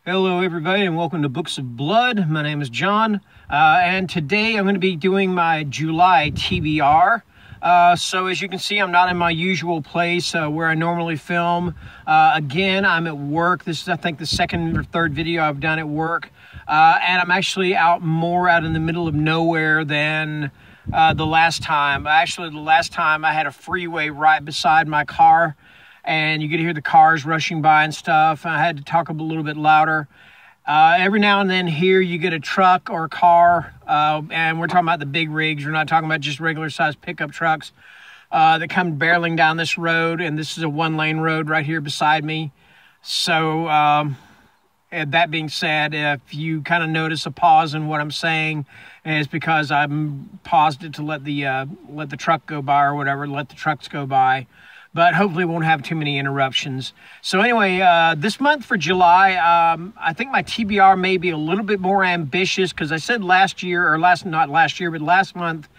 Hello everybody and welcome to Books of Blood. My name is John and today I'm going to be doing my July TBR. So as you can see, I'm not in my usual place where I normally film. Again, I'm at work. This is I think the second or third video I've done at work. And I'm actually out in the middle of nowhere than the last time. Actually, the last time I had a freeway right beside my car, and you could hear the cars rushing by and stuff. I had to talk a little bit louder. Every now and then here you get a truck or a car, and we're talking about the big rigs. We're not talking about just regular sized pickup trucks that come barreling down this road, and this is a one-lane road right here beside me. So and that being said, if you kind of notice a pause in what I'm saying, it's because I'm paused it to let the truck go by or whatever, let the trucks go by. But hopefully won't have too many interruptions. So anyway, this month for July, I think my TBR may be a little bit more ambitious because I said last month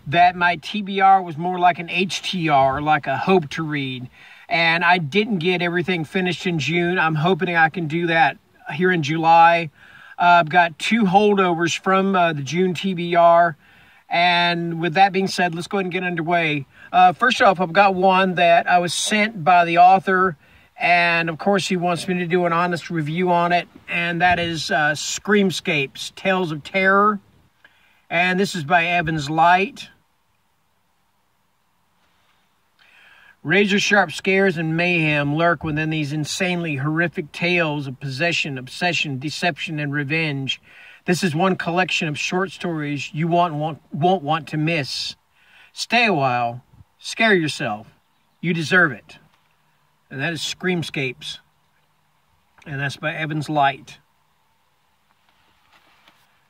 that my TBR was more like an HTR, like a hope to read. And I didn't get everything finished in June. I'm hoping I can do that here in July. I've got 2 holdovers from the June TBR. And with that being said, let's go ahead and get underway. First off, I've got one that I was sent by the author, and of course he wants me to do an honest review on it, and that is Screamscapes, Tales of Terror, and this is by Evans Light. Razor-sharp scares and mayhem lurk within these insanely horrific tales of possession, obsession, deception, and revenge. This is one collection of short stories you won't want to miss. Stay a while. Scare yourself. You deserve it. And that is Screamscapes. And that's by Evans Light.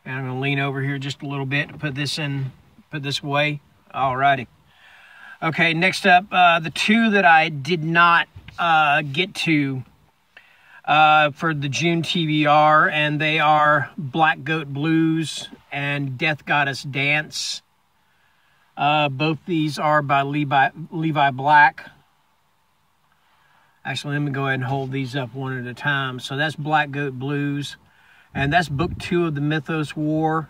And I'm going to lean over here just a little bit to put this away. Alrighty. Okay, next up, the 2 that I did not get to for the June TBR, and they are Black Goat Blues and Death Goddess Dance. Both these are by Levi Black. Actually, let me go ahead and hold these up one at a time. So that's Black Goat Blues, and that's book 2 of the Mythos War.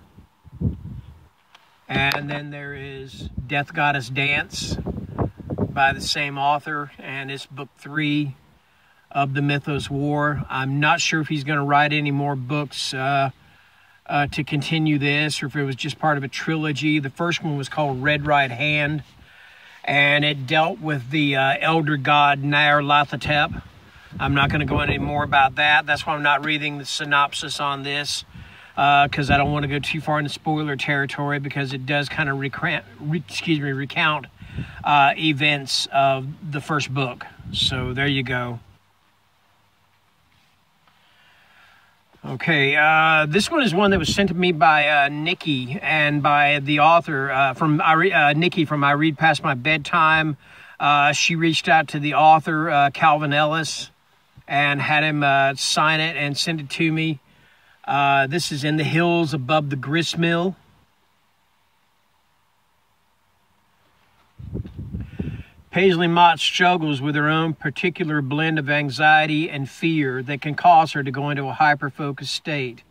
And then there is Death Goddess Dance by the same author, and it's book 3 of the Mythos War. I'm not sure if he's going to write any more books to continue this, or if it was just part of a trilogy. The first one was called Red Right Hand, and it dealt with the elder god Nyarlathotep. I'm not going to go into any more about that. That's why I'm not reading the synopsis on this, because I don't want to go too far into spoiler territory, because it does kind of recount events of the first book. So there you go. Okay, this one is one that was sent to me by Nikki, and by the author Nikki from I Read Past My Bedtime. She reached out to the author, Calvin Ellis, and had him sign it and send it to me. This is In the Hills Above the Grist Mill. Paisley Mott struggles with her own particular blend of anxiety and fear that can cause her to go into a hyper-focused state.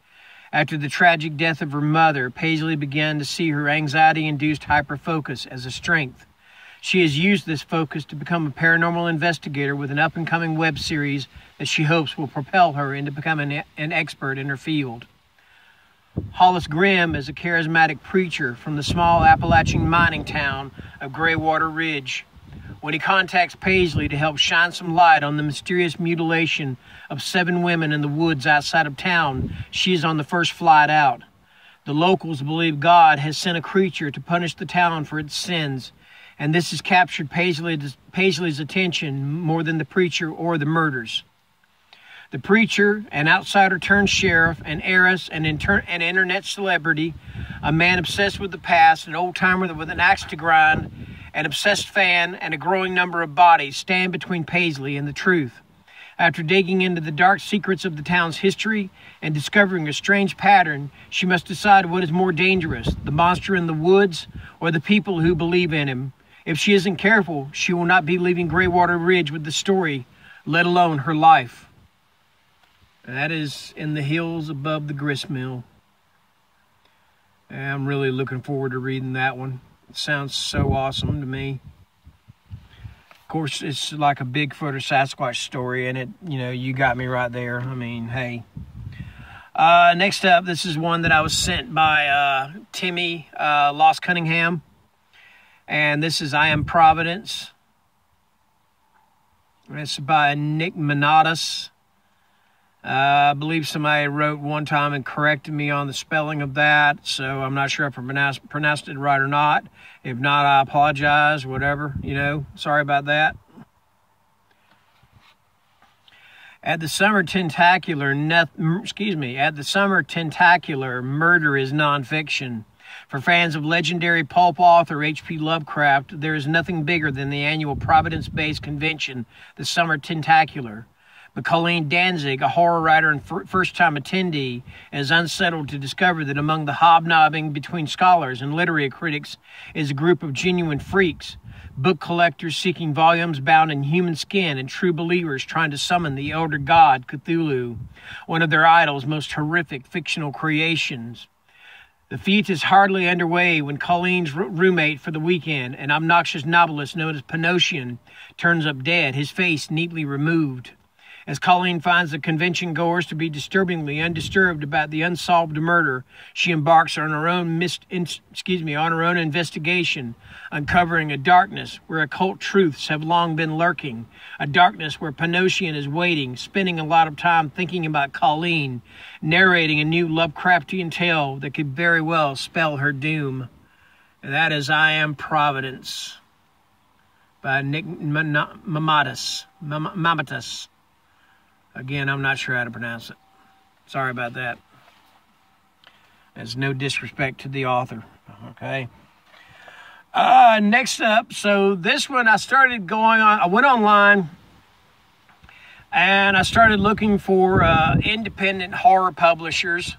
After the tragic death of her mother, Paisley began to see her anxiety-induced hyper-focus as a strength. She has used this focus to become a paranormal investigator with an up-and-coming web series that she hopes will propel her into becoming an expert in her field. Hollis Grimm is a charismatic preacher from the small Appalachian mining town of Graywater Ridge. When he contacts Paisley to help shine some light on the mysterious mutilation of 7 women in the woods outside of town, she is on the first flight out. The locals believe God has sent a creature to punish the town for its sins, and this has captured Paisley's attention more than the preacher or the murders. The preacher, an outsider-turned-sheriff, an heiress, an internet celebrity, a man obsessed with the past, an old-timer with an axe to grind, an obsessed fan, and a growing number of bodies stand between Paisley and the truth. After digging into the dark secrets of the town's history and discovering a strange pattern, she must decide what is more dangerous, the monster in the woods or the people who believe in him. If she isn't careful, she will not be leaving Graywater Ridge with the story, let alone her life. That is in the hills above the grist mill. And I'm really looking forward to reading that one. It sounds so awesome to me. Of course, it's like a Bigfoot or Sasquatch story, and it, you know, you got me right there. I mean, hey. Next up, this is one that I was sent by Timmy Lost Cunningham. And this is I Am Providence. It's by Nick Manadas. I believe somebody wrote one time and corrected me on the spelling of that, so I'm not sure if I pronounced it right or not. If not, I apologize, whatever, you know, sorry about that. At the Summer Tentacular, murder is nonfiction. For fans of legendary pulp author H.P. Lovecraft, there is nothing bigger than the annual Providence-based convention, the Summer Tentacular. But Colleen Danzig, a horror writer and first-time attendee, is unsettled to discover that among the hobnobbing between scholars and literary critics is a group of genuine freaks, book collectors seeking volumes bound in human skin and true believers trying to summon the elder god Cthulhu, one of their idol's most horrific fictional creations. The feat is hardly underway when Colleen's roommate for the weekend, an obnoxious novelist known as Pinocchio, turns up dead, his face neatly removed. As Colleen finds the convention goers to be disturbingly undisturbed about the unsolved murder, she embarks on her own investigation, uncovering a darkness where occult truths have long been lurking, a darkness where Pinocchio is waiting, spending a lot of time thinking about Colleen, narrating a new Lovecraftian tale that could very well spell her doom. And that is I Am Providence by Nick Mamatas. Again, I'm not sure how to pronounce it. Sorry about that. There's no disrespect to the author, okay? Next up, so this one I went online and I started looking for independent horror publishers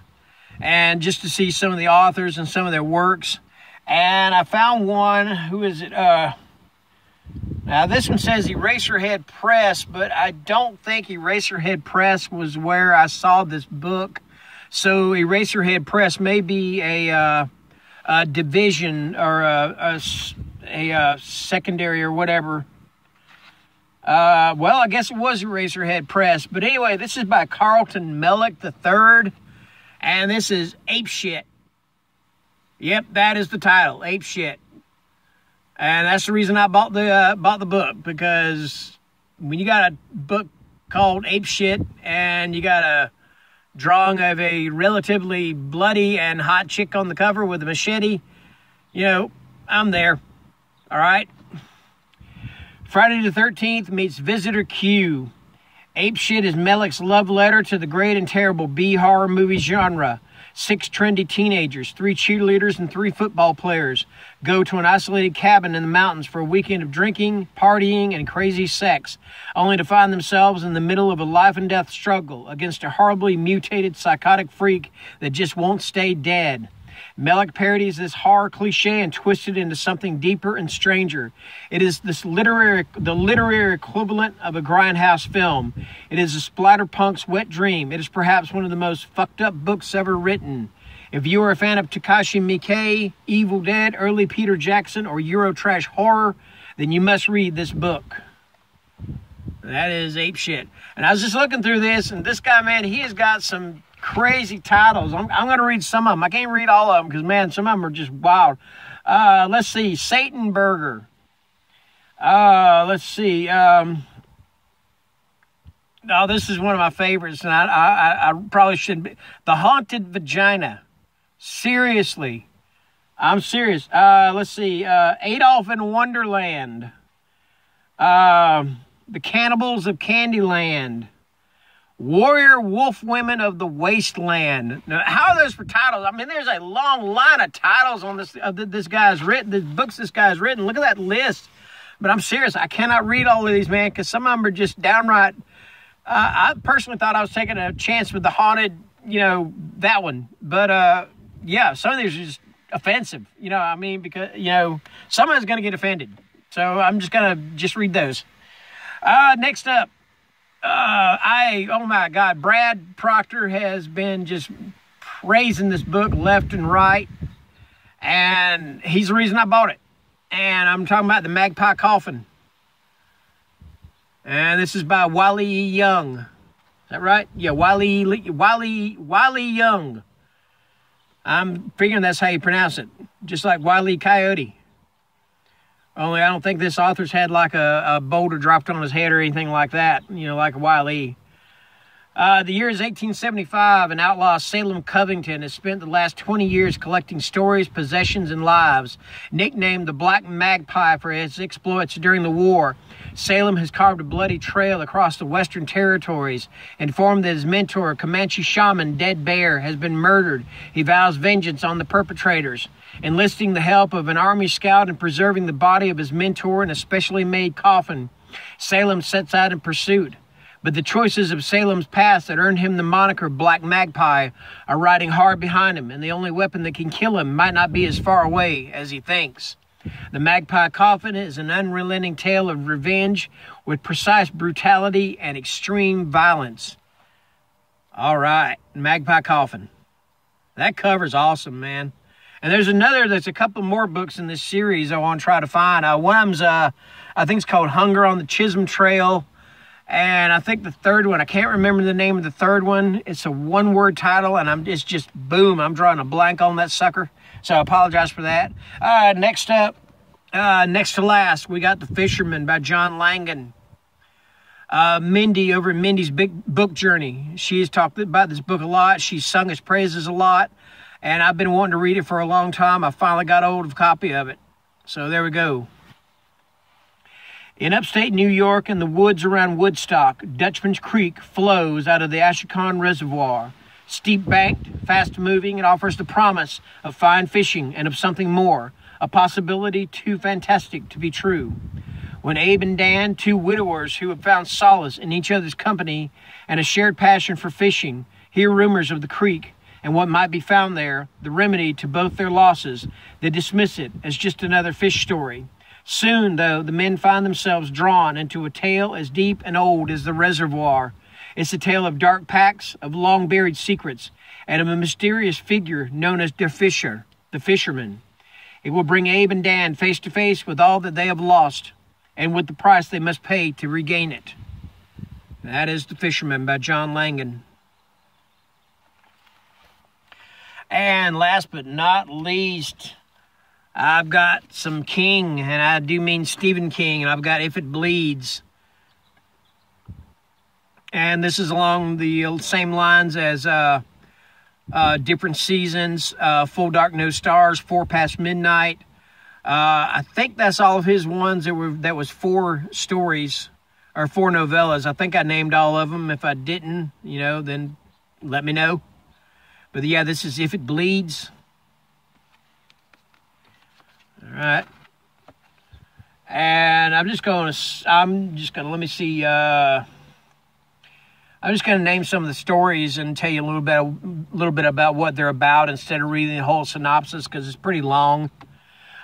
and just to see some of the authors and some of their works. And I found one, who is it? Now, this one says Eraserhead Press, but I don't think Eraserhead Press was where I saw this book. So Eraserhead Press may be a division or a secondary or whatever. Well, I guess it was Eraserhead Press. But anyway, this is by Carlton Mellick III, and this is Apes Shit. Yep, that is the title, Apes Shit. And that's the reason I bought the book, because when you got a book called Apes Shit and you got a drawing of a relatively bloody and hot chick on the cover with a machete, you know, I'm there. All right. Friday the 13th meets Visitor Q. Apes Shit is Mellick's love letter to the great and terrible B-horror movie genre. 6 trendy teenagers, 3 cheerleaders, and 3 football players go to an isolated cabin in the mountains for a weekend of drinking, partying, and crazy sex, only to find themselves in the middle of a life and death struggle against a horribly mutated psychotic freak that just won't stay dead. Mellick parodies this horror cliche and twists it into something deeper and stranger. It is the literary equivalent of a grindhouse film. It is a splatterpunk's wet dream. It is perhaps one of the most fucked up books ever written. If you are a fan of Takashi Miike, Evil Dead, early Peter Jackson, or Eurotrash horror, then you must read this book. That is Ape Shit. And I was just looking through this, and this guy, man, he has got some crazy titles. I'm going to read some of them. I can't read all of them because, man, some of them are just wild. Let's see. Satan Burger. Let's see. Oh, this is one of my favorites, and I probably shouldn't be. The Haunted Vagina. Seriously. I'm serious. Let's see. Adolf in Wonderland. The Cannibals of Candyland. Warrior Wolf Women of the Wasteland. Now, how are those for titles? I mean, there's a long line of titles on this guy's written, the books this guy's written. Look at that list. But I'm serious. I cannot read all of these, man, because some of them are just downright. I personally thought I was taking a chance with the haunted, you know, that one. But, yeah, some of these are just offensive. You know, I mean, because, you know, someone's going to get offended. So I'm just going to read those. Next up. Oh my God, Brad Proctor has been just praising this book left and right, and he's the reason I bought it. And I'm talking about the Magpie Coffin. And this is by Wiley Young. Is that right? Yeah, Wiley Young. I'm figuring that's how you pronounce it. Just like Wile E. Coyote. Only I don't think this author's had like a boulder dropped on his head or anything like that. You know, like Wile E. The year is 1875, and outlaw Salem Covington has spent the last 20 years collecting stories, possessions, and lives. Nicknamed the Black Magpie for his exploits during the war, Salem has carved a bloody trail across the western territories. Informed that his mentor, Comanche shaman Dead Bear, has been murdered, he vows vengeance on the perpetrators. Enlisting the help of an army scout and preserving the body of his mentor in a specially made coffin, Salem sets out in pursuit. But the choices of Salem's past that earned him the moniker Black Magpie are riding hard behind him, and the only weapon that can kill him might not be as far away as he thinks. The Magpie Coffin is an unrelenting tale of revenge with precise brutality and extreme violence. All right, Magpie Coffin. That cover's awesome, man. And there's a couple more books in this series I want to try to find. One of them's, I think it's called Hunger on the Chisholm Trail. And I think the third one, I can't remember the name of the third one. It's a one-word title, and it's just, boom, I'm drawing a blank on that sucker. So I apologize for that. Next up, next to last, we got The Fisherman by John Langan. Mindy over at Mindy's Big Book Journey. She's talked about this book a lot. She's sung its praises a lot. And I've been wanting to read it for a long time. I finally got hold of a copy of it. So there we go. In upstate New York, in the woods around Woodstock, Dutchman's Creek flows out of the Ashokan Reservoir. Steep banked, fast moving, it offers the promise of fine fishing and of something more, a possibility too fantastic to be true. When Abe and Dan, two widowers who have found solace in each other's company and a shared passion for fishing, hear rumors of the creek and what might be found there, the remedy to both their losses, they dismiss it as just another fish story. Soon, though, the men find themselves drawn into a tale as deep and old as the reservoir. It's a tale of dark packs, of long-buried secrets, and of a mysterious figure known as the Fisherman. It will bring Abe and Dan face to face with all that they have lost, and with the price they must pay to regain it. That is The Fisherman by John Langan. And last but not least, I've got some King, and I do mean Stephen King, and I've got If It Bleeds. And this is along the same lines as Different Seasons, Full Dark No Stars, 4 Past Midnight. I think that's all of his ones that was 4 stories, or 4 novellas. I think I named all of them. If I didn't, then let me know. But yeah, this is If It Bleeds. All right. And I'm just going to, let me see. I'm just going to name some of the stories and tell you a little bit about what they're about instead of reading the whole synopsis because it's pretty long.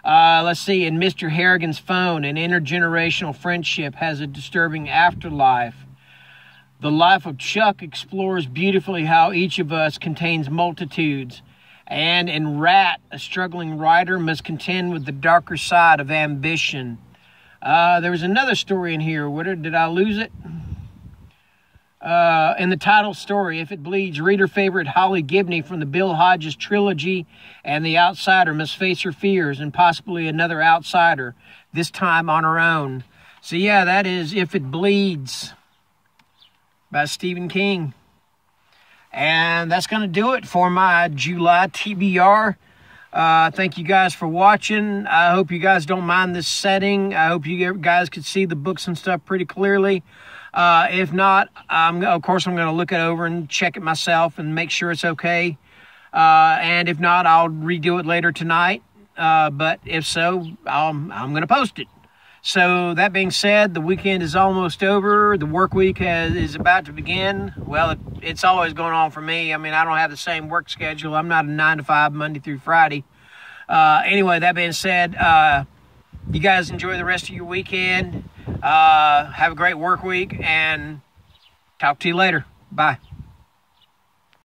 Let's see. In Mr. Harrigan's Phone, an intergenerational friendship has a disturbing afterlife. The life of Chuck explores beautifully how each of us contains multitudes. And in Rat, a struggling writer must contend with the darker side of ambition. There was another story in here. Did I lose it? In the title story, If It Bleeds, reader favorite Holly Gibney from the Bill Hodges trilogy and the outsider must face her fears and possibly another outsider, this time on her own. So yeah, that is If It Bleeds by Stephen King. And that's going to do it for my July TBR. Thank you guys for watching. I hope you guys don't mind this setting. I hope you guys could see the books and stuff pretty clearly. If not, of course, I'm going to look it over and check it myself and make sure it's okay. And if not, I'll redo it later tonight. But if so, I'm going to post it. So that being said, the weekend is almost over. The work week is about to begin. Well, it's always going on for me. I mean, I don't have the same work schedule. I'm not a 9 to 5 Monday through Friday. Anyway, that being said, you guys enjoy the rest of your weekend. Have a great work week, and Talk to you later. Bye.